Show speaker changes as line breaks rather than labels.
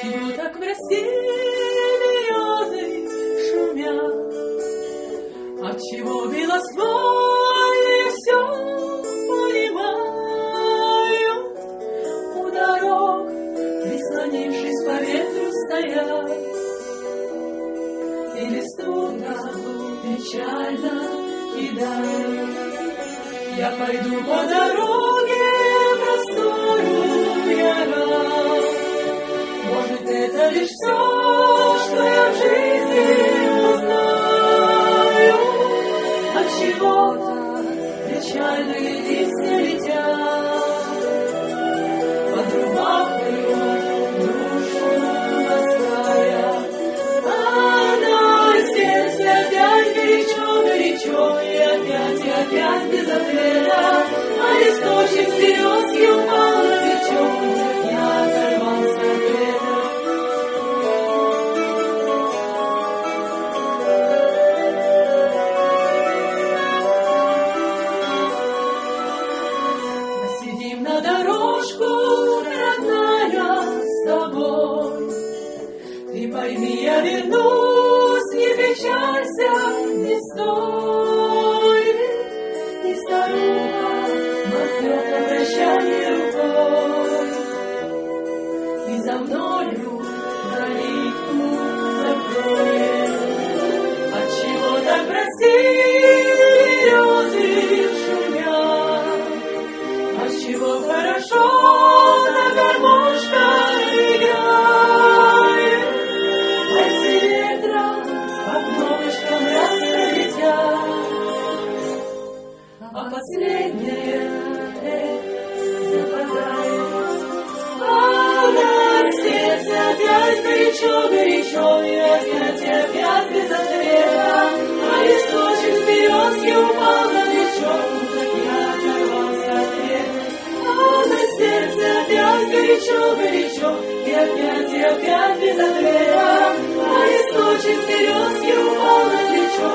Чего так в России березы шумят? Отчего белоснольные все понимают? У дорог, прислонившись по ветру, стоят, и листву траву печально кидают. Я пойду по дороге простору яра. Может, это лишь все, что я в жизни узнаю. Отчего-то печальные листья летят под рубахою душу лаская. На сердце опять горячо, и опять без ответа. А листочек с березки упал на плечо, я оторвался от ветра. Сидим на дорожку, родная, с тобой. Ты пойми, я вернусь, не печалься, не стой. И старуха махнет на прощание рукой, и за мною калитку закроет. Отчего так в России березы шумят? Отчего хорошо на гармошках играет? Пальцы ветра по кнопочкам раз пролетят, а последняя западает. А на сердце опять горячо, и опять без ответа. А листочек с березки упал на плечо, так я оторвался от ветра. А на сердце опять горячо, и опять без ответа. А листочек с березки упал на плечо.